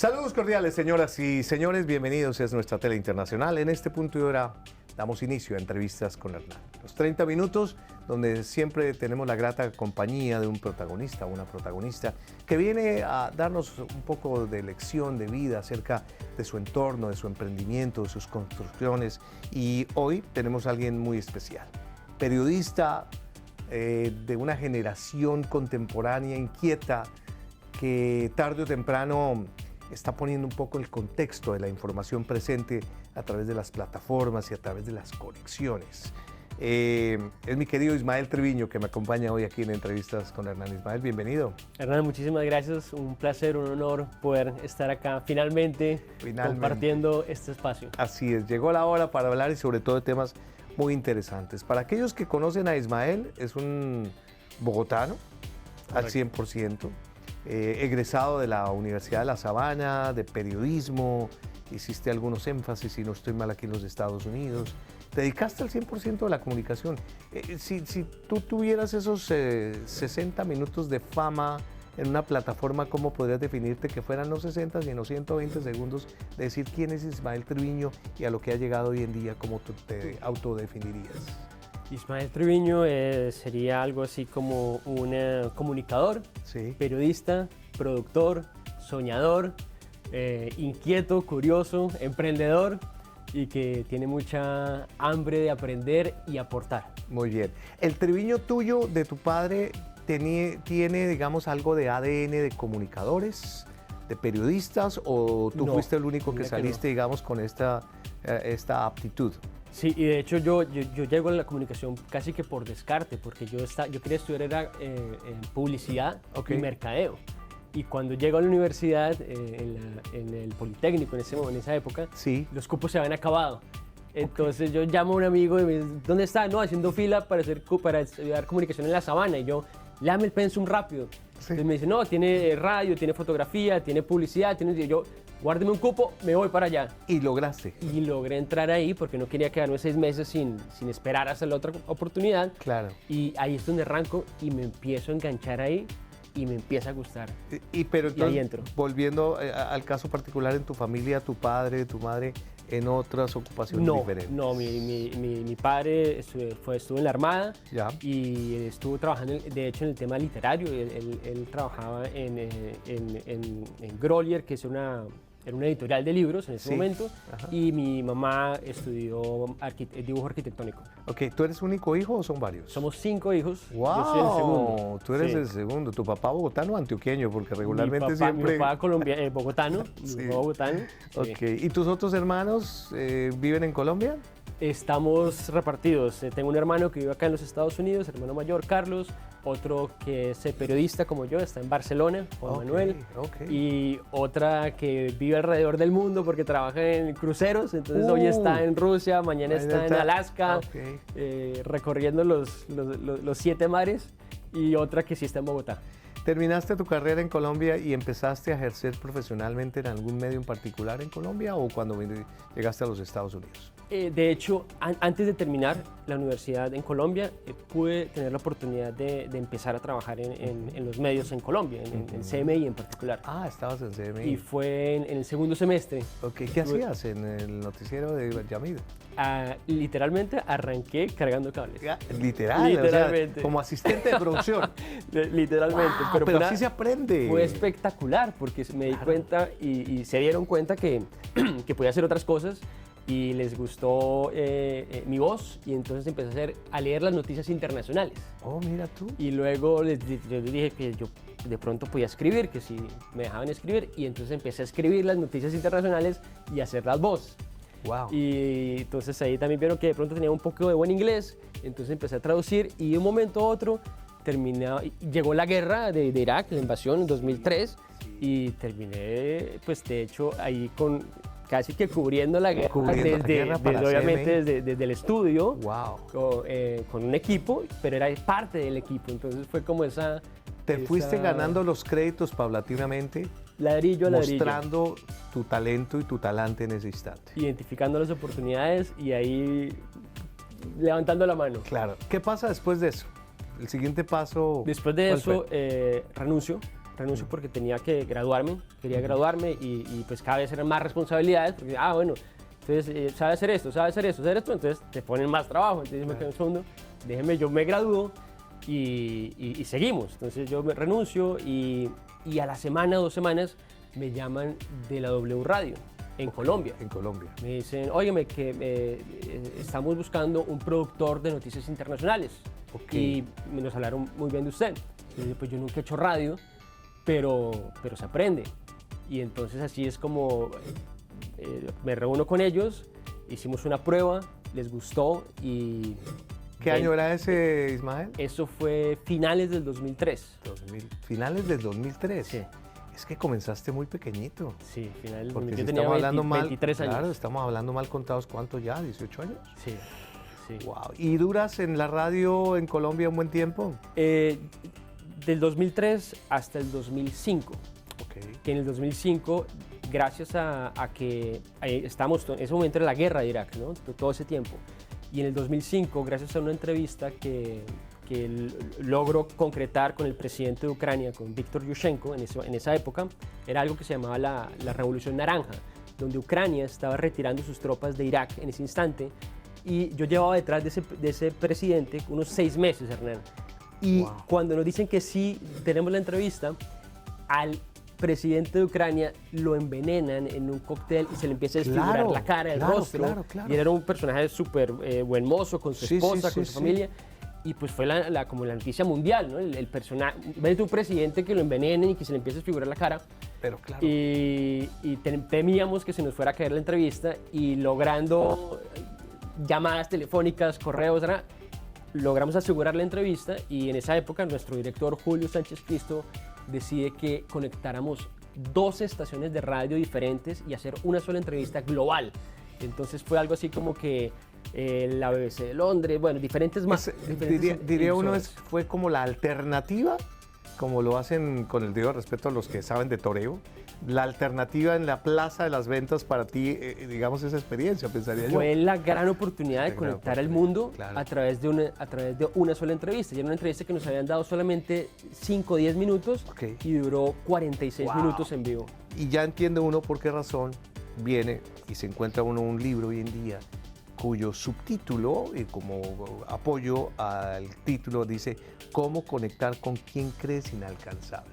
Saludos cordiales, señoras y señores, bienvenidos a nuestra tele internacional. En este punto y hora damos inicio a entrevistas con Hernán. Los 30 minutos donde siempre tenemos la grata compañía de un protagonista o una protagonista que viene a darnos un poco de lección de vida acerca de su entorno, de su emprendimiento, de sus construcciones. Y hoy tenemos a alguien muy especial, periodista de una generación contemporánea inquieta que tarde o temprano está poniendo un poco el contexto de la información presente a través de las plataformas y a través de las conexiones. Es mi querido Ismael Treviño que me acompaña hoy aquí en Entrevistas con Hernán. Ismael, bienvenido. Hernán, muchísimas gracias, un placer, un honor poder estar acá finalmente compartiendo este espacio. Así es, llegó la hora para hablar y sobre todo de temas muy interesantes. Para aquellos que conocen a Ismael, es un bogotano al 100%. Egresado de la Universidad de La Sabana, de periodismo, hiciste algunos énfasis, si no estoy mal, aquí en los Estados Unidos. Te dedicaste al 100% de la comunicación. Si tú tuvieras esos 60 minutos de fama en una plataforma, ¿cómo podrías definirte que fueran no 60, sino 120 segundos de decir quién es Ismael Treviño y a lo que ha llegado hoy en día, cómo tú te autodefinirías? Ismael Treviño sería algo así como un comunicador, sí, periodista, productor, soñador, inquieto, curioso, emprendedor y que tiene mucha hambre de aprender y aportar. Muy bien. ¿El Treviño tuyo, de tu padre, tiene, digamos, algo de ADN de comunicadores, de periodistas, o tú fuiste el único que saliste, digamos, con esta aptitud? Sí, y de hecho yo llego a la comunicación casi que por descarte, porque yo quería estudiar en publicidad y mercadeo. Y cuando llego a la universidad, en el Politécnico en esa época, sí, los cupos se habían acabado. Entonces yo llamo a un amigo y me dice, ¿dónde está? No, haciendo fila para estudiar comunicación en La Sabana. Y yo, léame el pensum rápido. Sí. Entonces me dice, no, tiene radio, tiene fotografía, tiene publicidad, y yo, guárdeme un cupo, me voy para allá. ¿Y lograste? Y logré entrar ahí porque no quería quedarme 6 meses sin esperar hasta la otra oportunidad. Claro. Y ahí es donde arranco y me empiezo a enganchar ahí y me empieza a gustar. Pero entonces, ahí entro. Volviendo al caso particular en tu familia, tu padre, tu madre, en otras ocupaciones diferentes. No, mi padre estuvo en la Armada. Ya. Y estuvo trabajando, de hecho, en el tema literario. Él trabajaba en Grolier, que es era una editorial de libros en ese momento. Ajá. Y mi mamá estudió dibujo arquitectónico. Ok, ¿tú eres único hijo o son varios? Somos 5 hijos. ¡Wow! Yo soy el segundo. Tú eres el segundo. ¿Tu papá bogotano o antioqueño? Porque regularmente siempre... Mi papá bogotano. Sí. Bogotano. Ok, sí. ¿Y tus otros hermanos viven en Colombia? Estamos repartidos. Tengo un hermano que vive acá en los Estados Unidos, hermano mayor, Carlos. Otro que es periodista como yo, está en Barcelona, Juan Manuel. Y otra que vive alrededor del mundo porque trabaja en cruceros. Entonces hoy está en Rusia, mañana está en Alaska, recorriendo los 7 mares. Y otra que sí está en Bogotá. ¿Terminaste tu carrera en Colombia y empezaste a ejercer profesionalmente en algún medio en particular en Colombia o cuando llegaste a los Estados Unidos? De hecho, antes de terminar la universidad en Colombia, pude tener la oportunidad de empezar a trabajar en los medios en Colombia, en CMI en particular. Ah, estabas en CMI. Y fue en el segundo semestre. Ok, ¿qué hacías en el noticiero de Yamid? Literalmente arranqué cargando cables. Literalmente. O sea, como asistente de producción. Literalmente. Wow, pero así se aprende. Fue espectacular porque me di cuenta y se dieron cuenta que podía hacer otras cosas. Y les gustó mi voz y entonces empecé a leer las noticias internacionales. Oh, mira tú. Y luego les dije que yo de pronto podía escribir, que si me dejaban escribir, y entonces empecé a escribir las noticias internacionales y a hacer las voces. Wow. Y entonces ahí también vieron que de pronto tenía un poco de buen inglés, entonces empecé a traducir y de un momento a otro llegó la guerra de Irak, la invasión en 2003, y terminé, pues de hecho, ahí casi que cubriendo la guerra, obviamente desde el estudio, con un equipo, pero era parte del equipo, entonces fue como esa... Te fuiste ganando los créditos paulatinamente, ladrillo a ladrillo, mostrando tu talento y tu talante en ese instante. Identificando las oportunidades y ahí levantando la mano. Claro. ¿Qué pasa después de eso? El siguiente paso... Después de eso, renuncio renuncio porque tenía que graduarme, quería graduarme y pues cada vez eran más responsabilidades, porque, bueno, entonces, sabe hacer esto, sabe hacer esto, entonces te ponen más trabajo. Entonces me quedé un segundo, déjeme, yo me gradúo y seguimos. Entonces yo me renuncio y a la semana, 2 semanas, me llaman de la W Radio en Colombia. En Colombia. Me dicen, óyeme, que estamos buscando un productor de noticias internacionales. Y nos hablaron muy bien de usted. Y yo, pues yo nunca he hecho radio, pero se aprende. Y entonces así es como me reúno con ellos, hicimos una prueba, les gustó y... ¿Qué año era ese, Ismael? Eso fue finales del 2003. Finales del 2003. Sí. Es que comenzaste muy pequeñito. Sí, finales del Porque 2003. si Yo tenía estamos hablando 23 años. Claro, estamos hablando mal contados. ¿Cuántos ya? ¿18 años? Sí, sí. Wow. ¿Y duras en la radio en Colombia un buen tiempo? Del 2003 hasta el 2005. Que en el 2005, gracias a que estamos, en ese momento era la guerra de Irak, ¿no? Todo ese tiempo. Y en el 2005, gracias a una entrevista que logró concretar con el presidente de Ucrania, con Víctor Yushchenko, en esa época, era algo que se llamaba la Revolución Naranja, donde Ucrania estaba retirando sus tropas de Irak en ese instante. Y yo llevaba detrás de ese presidente unos 6 meses, Hernán. Y cuando nos dicen que sí, tenemos la entrevista, al presidente de Ucrania lo envenenan en un cóctel y se le empieza a desfigurar la cara, el rostro. Y él era un personaje súper buen mozo, con su esposa, con su familia. Y pues fue como la noticia mundial, ¿no? El personaje, ves tu presidente que lo envenenen y que se le empieza a desfigurar la cara. Pero claro. Y temíamos que se nos fuera a caer la entrevista y logrando llamadas telefónicas, correos, logramos asegurar la entrevista y en esa época nuestro director Julio Sánchez Cristo decide que conectáramos 2 estaciones de radio diferentes y hacer una sola entrevista global. Entonces fue algo así como que la BBC de Londres, bueno, diferentes más. Diría uno, fue como la alternativa, como lo hacen con el debido respeto a los que saben de toreo, la alternativa en la plaza de las ventas para ti, digamos, esa experiencia, pensaría yo. Fue la gran oportunidad de conectar al mundo claro. a través de una sola entrevista. Y era una entrevista que nos habían dado solamente 5 o 10 minutos y duró 46 minutos en vivo. Y ya entiende uno por qué razón viene y se encuentra uno un libro hoy en día cuyo subtítulo, y como apoyo al título, dice «Cómo conectar con quien crees inalcanzable».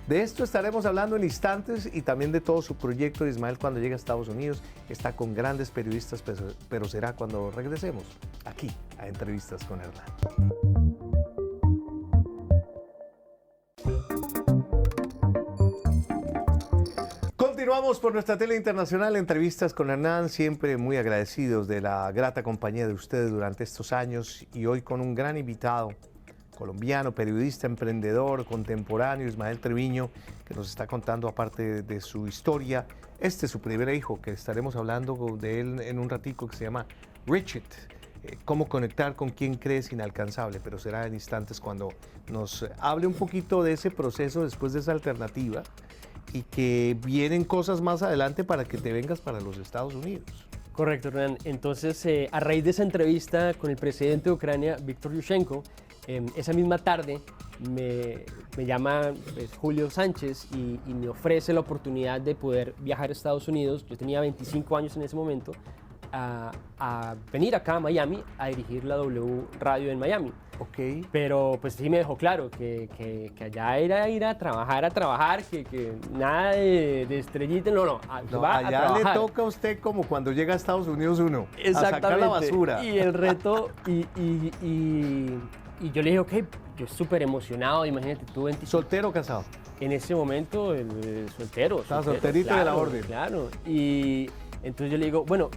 De esto estaremos hablando en instantes y también de todo su proyecto. Ismael, cuando llega a Estados Unidos, está con grandes periodistas, pero será cuando regresemos aquí a Entrevistas con Hernán. Continuamos por nuestra tele internacional, Entrevistas con Hernán, siempre muy agradecidos de la grata compañía de ustedes durante estos años y hoy con un gran invitado, colombiano, periodista, emprendedor, contemporáneo, Ismael Treviño, que nos está contando, aparte de su historia, este es su primer hijo, que estaremos hablando de él en un ratico, que se llama Richard. Cómo conectar con quien crees inalcanzable, pero será en instantes cuando nos hable un poquito de ese proceso después de esa alternativa y que vienen cosas más adelante para que te vengas para los Estados Unidos. Correcto, Hernán. Entonces, a raíz de esa entrevista con el presidente de Ucrania, Víctor Yushchenko, esa misma tarde me llama pues, Julio Sánchez y me ofrece la oportunidad de poder viajar a Estados Unidos. Yo tenía 25 años en ese momento, a venir acá a Miami a dirigir la W Radio en Miami. Pero pues sí me dejó claro que allá era ir a trabajar, que nada de estrellita, no, va a allá trabajar. Le toca a usted como cuando llega a Estados Unidos uno, exactamente, a sacar la basura. Y el reto, y yo le dije, ok, yo súper emocionado, imagínate tú 25. ¿Soltero o casado? En ese momento, soltero. Estaba solterito claro, de la orden. Claro, y entonces yo le digo, bueno,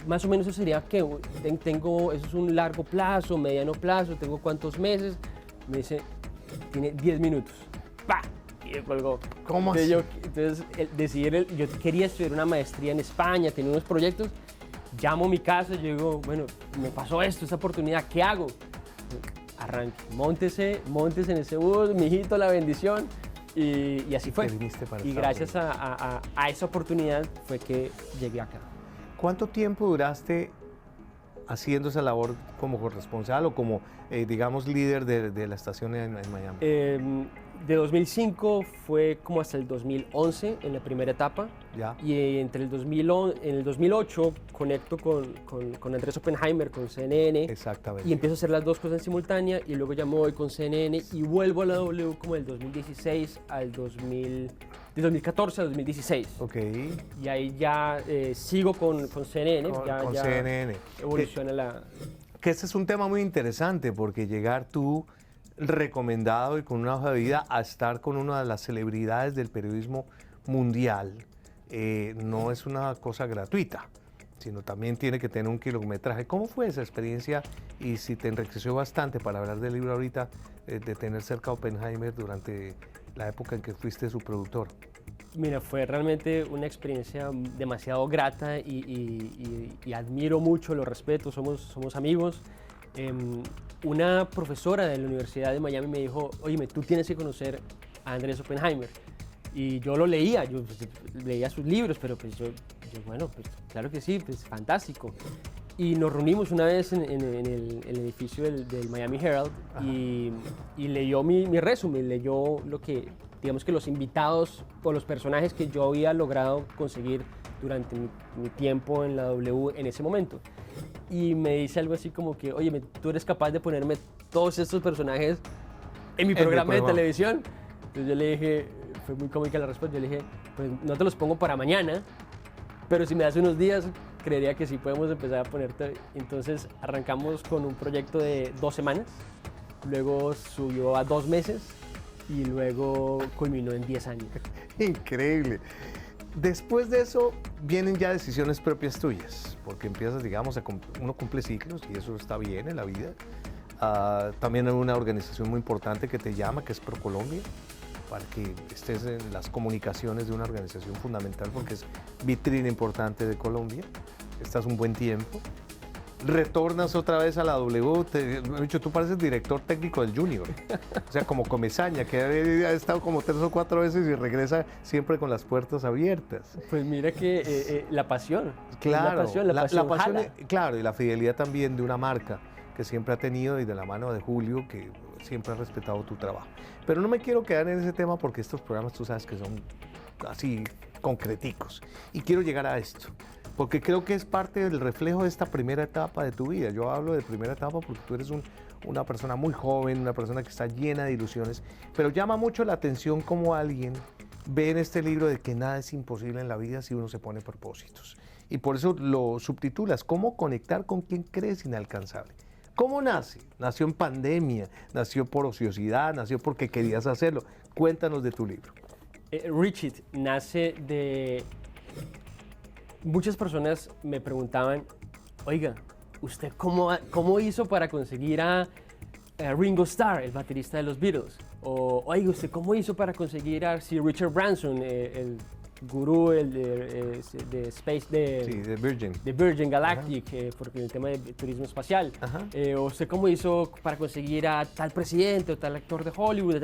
más o menos eso sería que eso es un largo plazo, mediano plazo, tengo cuántos meses. Me dice, tiene 10 minutos. ¡Pah! Y me colgó. ¿Cómo así? Entonces yo quería estudiar una maestría en España, tenía unos proyectos. Llamo a mi casa y yo digo, bueno, me pasó esta oportunidad, ¿qué hago? Arranque, móntese en ese bus, mijito, la bendición. Y así fue. Y gracias a esa oportunidad fue que llegué acá. ¿Cuánto tiempo duraste haciendo esa labor como corresponsal o como, digamos, líder de la estación en Miami? De 2005 fue como hasta el 2011 en la primera etapa. Ya. Y entre el 2011, en el 2008 conecto con Andrés Oppenheimer, con CNN. Exactamente. Y empiezo a hacer las dos cosas en simultánea y luego ya me voy con CNN y vuelvo a la W como del 2016 al 2000, del 2014 al 2016. Ok. Y ahí ya sigo con CNN. Con ya CNN. evoluciona la... Que este es un tema muy interesante porque llegar tú recomendado y con una hoja de vida a estar con una de las celebridades del periodismo mundial no es una cosa gratuita, sino también tiene que tener un kilometraje. ¿Cómo fue esa experiencia? Y si te enriqueció bastante para hablar del libro ahorita, de tener cerca a Oppenheimer durante la época en que fuiste su productor. Mira, fue realmente una experiencia demasiado grata y admiro mucho, lo respeto, somos amigos. Una profesora de la Universidad de Miami me dijo, oye, tú tienes que conocer a Andrés Oppenheimer. Y yo lo leía, yo leía sus libros, pero pues yo bueno, pues claro que sí, pues fantástico. Y nos reunimos una vez en el edificio del Miami Herald y leyó mi resumen, leyó lo que, digamos que los invitados o los personajes que yo había logrado conseguir durante mi tiempo en la W en ese momento. Y me dice algo así como que, oye, tú eres capaz de ponerme todos estos personajes en mi programa de televisión. Entonces yo le dije, fue muy cómica la respuesta, yo le dije, pues no te los pongo para mañana, pero si me das unos días, creería que sí podemos empezar a ponerte. Entonces arrancamos con un proyecto de 2 semanas, luego subió a 2 meses y luego culminó en 10 años. Increíble. Después de eso vienen ya decisiones propias tuyas, porque empiezas, digamos, uno cumple ciclos y eso está bien en la vida. También hay una organización muy importante que te llama, que es ProColombia, para que estés en las comunicaciones de una organización fundamental, porque es vitrina importante de Colombia. Estás un buen tiempo. Retornas otra vez a la W, tú pareces director técnico del Junior, o sea, como Comesaña, que ha estado como 3 o 4 veces y regresa siempre con las puertas abiertas. Pues mira que la pasión. Claro, la pasión jala. Claro, y la fidelidad también de una marca que siempre ha tenido y de la mano de Julio, que siempre ha respetado tu trabajo. Pero no me quiero quedar en ese tema porque estos programas tú sabes que son así concreticos. Y quiero llegar a esto, porque creo que es parte del reflejo de esta primera etapa de tu vida. Yo hablo de primera etapa porque tú eres una persona muy joven, una persona que está llena de ilusiones, pero llama mucho la atención cómo alguien ve en este libro de que nada es imposible en la vida si uno se pone propósitos. Y por eso lo subtitulas, ¿cómo conectar con quien crees inalcanzable? ¿Cómo nace? Nació en pandemia, nació por ociosidad, nació porque querías hacerlo. Cuéntanos de tu libro. Reach It nace de... Muchas personas me preguntaban, oiga, ¿usted cómo hizo para conseguir a Ringo Starr, el baterista de los Beatles? O, oiga, ¿usted cómo hizo para conseguir a Sir Richard Branson, el gurú de Space, de Virgin. De Virgin Galactic, porque el tema de turismo espacial. O ¿usted cómo hizo para conseguir a tal presidente o tal actor de Hollywood?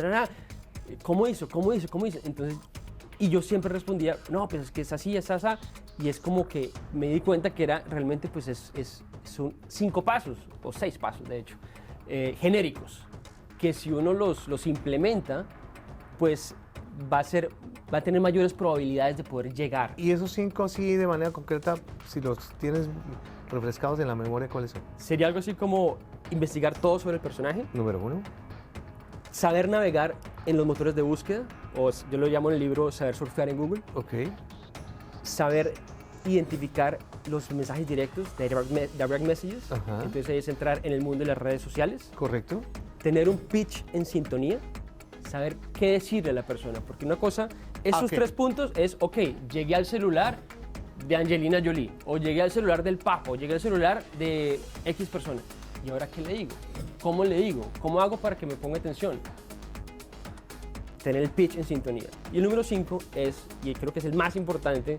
¿Cómo hizo? Entonces, y yo siempre respondía, no, pues es que es así, es así. Y es como que me di cuenta que era realmente, pues son 5 pasos, o 6 pasos de hecho, genéricos, que si uno los implementa, pues va a tener mayores probabilidades de poder llegar. Y esos 5 así de manera concreta, si los tienes refrescados en la memoria, ¿cuáles son? Sería algo así como investigar todo sobre el personaje. Número 1. Saber navegar en los motores de búsqueda, o yo lo llamo en el libro saber surfear en Google. Ok. Saber identificar los mensajes directos, direct messages. Ajá. Entonces ahí es entrar en el mundo de las redes sociales. Correcto. Tener un pitch en sintonía, saber qué decirle a la persona, porque una cosa, esos 3 puntos es, ok, llegué al celular de Angelina Jolie, o llegué al celular del Papa, o llegué al celular de X persona. ¿Y ahora qué le digo? ¿Cómo le digo? ¿Cómo hago para que me ponga atención? Tener el pitch en sintonía. Y el número 5 es, y creo que es el más importante,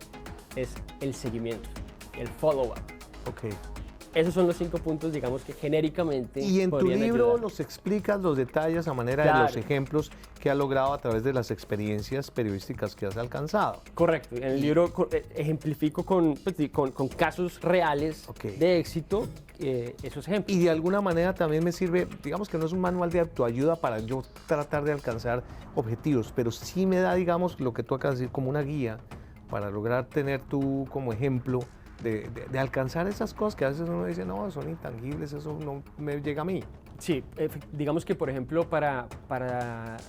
es el seguimiento, el follow-up. Ok. Esos son los 5 puntos, digamos que genéricamente. Y en tu libro ayudar. los explicas, los detalles a manera de Claro. los ejemplos que has logrado a través de las experiencias periodísticas que has alcanzado. Correcto. En el libro ejemplifico con casos reales de éxito esos ejemplos. Y de alguna manera también me sirve, digamos que no es un manual de autoayuda para yo tratar de alcanzar objetivos, pero sí me da, digamos, lo que tú acabas de decir, como una guía para lograr tener tú como ejemplo de alcanzar esas cosas que a veces uno dice, no, son intangibles, eso no me llega a mí. Sí, digamos que por ejemplo para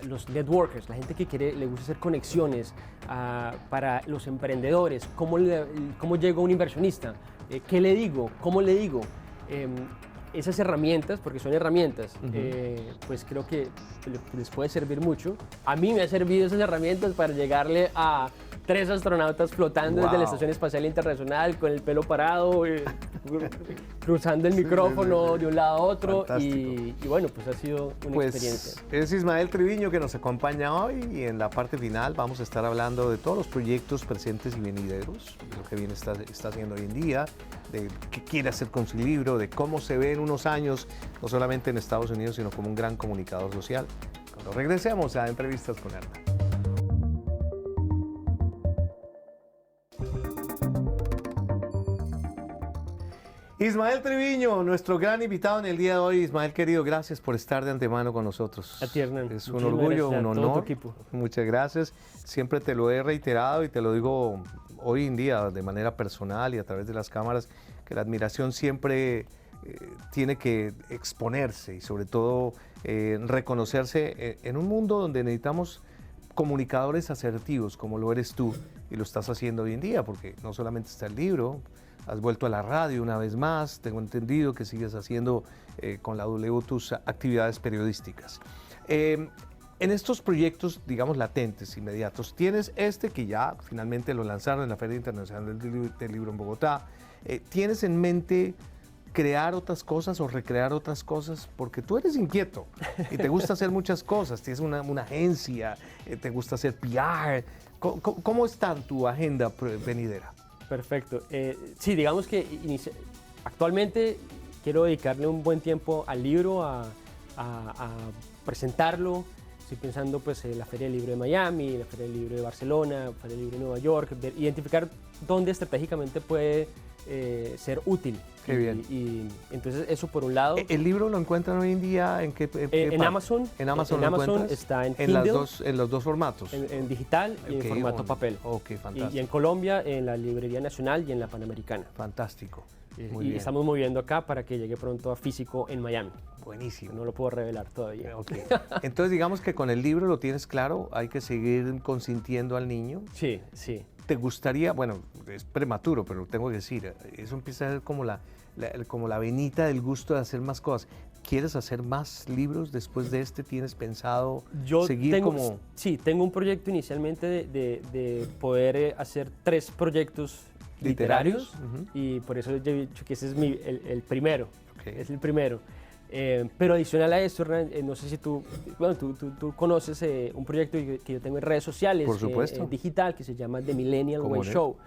los networkers, la gente que le gusta hacer conexiones, para los emprendedores, ¿cómo llega un inversionista? ¿Qué le digo? ¿Cómo le digo? Esas herramientas, porque son herramientas, pues creo que les puede servir mucho. A mí me han servido esas herramientas para llegarle a 3 astronautas flotando desde la Estación Espacial Internacional con el pelo parado, cruzando el micrófono de un lado a otro y bueno, pues ha sido una experiencia. Es Ismael Triviño que nos acompaña hoy y en la parte final vamos a estar hablando de todos los proyectos presentes y venideros, de lo que bien está haciendo hoy en día, de qué quiere hacer con su libro, de cómo se ve en unos años, no solamente en Estados Unidos, sino como un gran comunicador social. Cuando regresemos a Entrevistas con Hernán. Ismael Triviño, nuestro gran invitado en el día de hoy. Ismael, querido, gracias por estar de antemano con nosotros. A ti, Hernán. Es un orgullo, un honor. Todo tu equipo. Muchas gracias. Siempre te lo he reiterado y te lo digo hoy en día de manera personal y a través de las cámaras, que la admiración siempre tiene que exponerse y sobre todo reconocerse en un mundo donde necesitamos comunicadores asertivos como lo eres tú y lo estás haciendo hoy en día, porque no solamente está el libro, has vuelto a la radio una vez más, tengo entendido que sigues haciendo con la W tus actividades periodísticas. En estos proyectos, digamos, latentes, inmediatos, tienes este que ya finalmente lo lanzaron en la Feria Internacional del Libro en Bogotá. ¿Tienes en mente crear otras cosas o recrear otras cosas? Porque tú eres inquieto y te gusta hacer muchas cosas. Tienes una agencia, te gusta hacer PR. ¿Cómo está tu agenda venidera? Perfecto. Sí, digamos que actualmente quiero dedicarle un buen tiempo al libro, a presentarlo. Estoy pensando pues, en la Feria del Libro de Miami, la Feria del Libro de Barcelona, la Feria del Libro de Nueva York, identificar dónde estratégicamente puede ser útil. Qué bien. Y entonces eso por un lado. ¿El libro lo encuentran hoy en día en qué en Amazon. En Amazon, ¿lo encuentras? Está en Kindle, en los dos formatos. En digital y en formato papel. Ok, fantástico. Y en Colombia, en la Librería Nacional y en la Panamericana. Fantástico. Y estamos moviendo acá para que llegue pronto a físico en Miami. Buenísimo. No lo puedo revelar todavía. Okay. Entonces digamos que con el libro lo tienes claro, hay que seguir consintiendo al niño. Sí, sí. ¿Te gustaría, bueno, es prematuro, pero tengo que decir, eso empieza a ser como la venita del gusto de hacer más cosas? ¿Quieres hacer más libros después de este? ¿Tienes pensado seguir como...? Sí, tengo un proyecto inicialmente de poder hacer 3 proyectos literarios y por eso yo he dicho que ese es el primero. Okay. Es el primero. Pero adicional a esto, Hernán, no sé si tú conoces un proyecto que yo tengo en redes sociales, por supuesto, digital, que se llama The Millennial Way Show,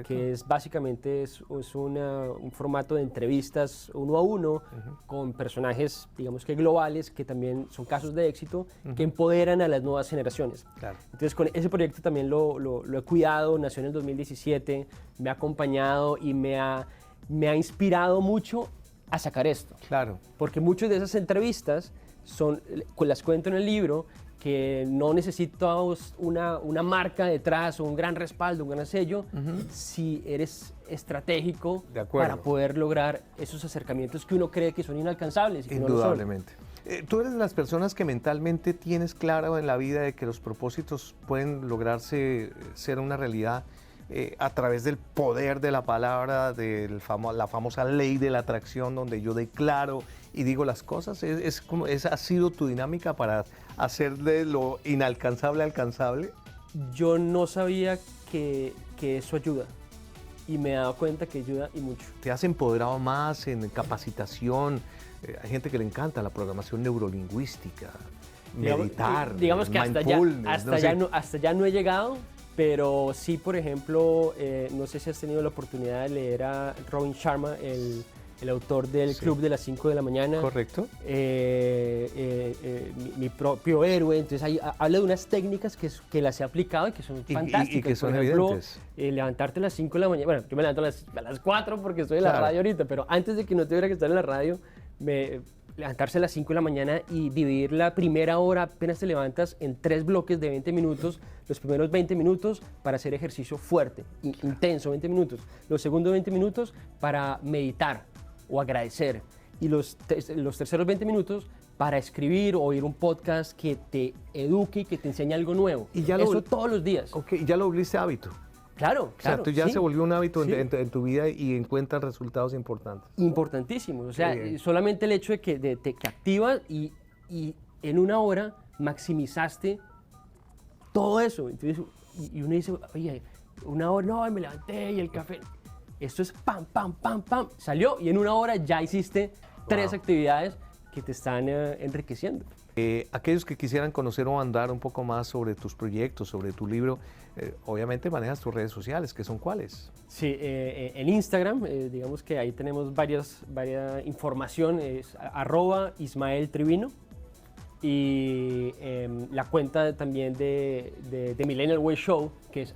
que es básicamente un formato de entrevistas uno a uno con personajes, digamos que globales, que también son casos de éxito, que empoderan a las nuevas generaciones. Claro. Entonces con ese proyecto también lo he cuidado, nació en el 2017, me ha acompañado y me ha inspirado mucho a sacar esto. Claro. Porque muchas de esas entrevistas las cuento en el libro, que no necesitas una marca detrás o un gran respaldo, un gran sello, si eres estratégico para poder lograr esos acercamientos que uno cree que son inalcanzables. Y que indudablemente. No lo son. Tú eres de las personas que mentalmente tienes claro en la vida de que los propósitos pueden lograrse ser una realidad a través del poder de la palabra, de la famosa ley de la atracción, donde yo declaro y digo las cosas. ¿Ha sido tu dinámica para hacer de lo inalcanzable alcanzable? Yo no sabía que eso ayuda y me he dado cuenta que ayuda y mucho. ¿Te has empoderado más en capacitación? Hay gente que le encanta la programación neurolingüística, meditar, digamos que hasta ya no he llegado. Pero sí, por ejemplo, no sé si has tenido la oportunidad de leer a Robin Sharma, el el autor del Sí. Club de las 5 de la mañana. Correcto. Mi propio héroe. Entonces ahí habla de unas técnicas que las he aplicado y que son fantásticas. Y que son Por ejemplo, evidentes. levantarte a las 5 de la mañana. Bueno, yo me levanto a las 4 porque estoy en la Claro. radio ahorita, pero antes de que no tuviera que estar en la radio, levantarse a las 5 de la mañana y dividir la primera hora apenas te levantas en 3 bloques de 20 minutos. Los primeros 20 minutos para hacer ejercicio fuerte, intenso, 20 minutos. Los segundos 20 minutos para meditar o agradecer. Y los terceros 20 minutos para escribir o oír un podcast que te eduque y que te enseñe algo nuevo. Y ya Eso todos los días. Ok, ya lo volviste hábito. Claro, O sea, claro. tú ya sí. se volvió un hábito Sí. en tu vida y encuentras resultados importantes. Importantísimos. O sea, Qué bien. solamente el hecho de que te activas y en una hora maximizaste todo eso. Entonces, y uno dice, oye, una hora, no, me levanté y el café. Esto es pam, pam, pam, pam. Salió y en una hora ya hiciste 3 Wow. actividades que te están enriqueciendo. Aquellos que quisieran conocer o andar un poco más sobre tus proyectos, sobre tu libro, obviamente manejas tus redes sociales, ¿que son cuáles? Sí, en Instagram, digamos que ahí tenemos varias información, es @Ismael Trivino. Y la cuenta también de Millennial Way Show, que es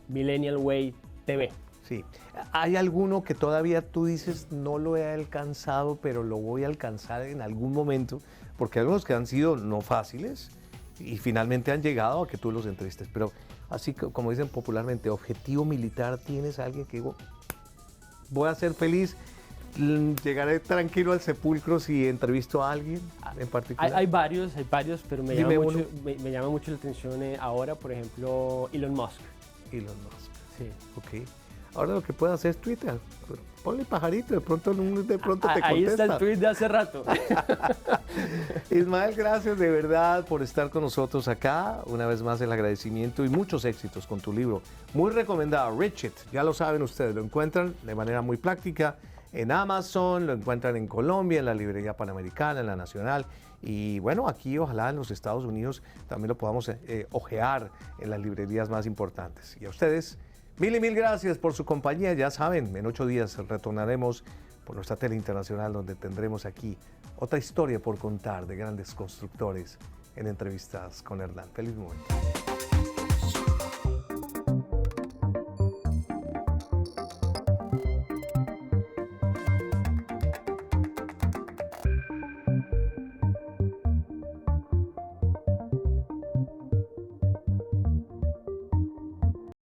@MillennialWayTV. Sí. ¿Hay alguno que todavía tú dices no lo he alcanzado, pero lo voy a alcanzar en algún momento? Porque hay algunos que han sido no fáciles y finalmente han llegado a que tú los entrevistes. Pero así como dicen popularmente, objetivo militar, ¿tienes a alguien que digo, voy a ser feliz, llegaré tranquilo al sepulcro si entrevisto a alguien en particular? Hay varios, pero me Dime llama, uno. me llama mucho la atención ahora, por ejemplo, Elon Musk. Elon Musk. Sí. Ok. Ahora lo que puedes hacer es Twitter. Ponle pajarito, de pronto te contesta. Ahí está el tweet de hace rato. Ismael, gracias de verdad por estar con nosotros acá. Una vez más el agradecimiento y muchos éxitos con tu libro. Muy recomendado, Rich It. Ya lo saben ustedes, lo encuentran de manera muy práctica en Amazon, lo encuentran en Colombia, en la librería Panamericana, en la Nacional. Y bueno, aquí ojalá en los Estados Unidos también lo podamos ojear en las librerías más importantes. Y a ustedes, mil gracias por su compañía. Ya saben, en 8 días retornaremos por nuestra tele internacional donde tendremos aquí otra historia por contar de grandes constructores en entrevistas con Hernán. Feliz momento.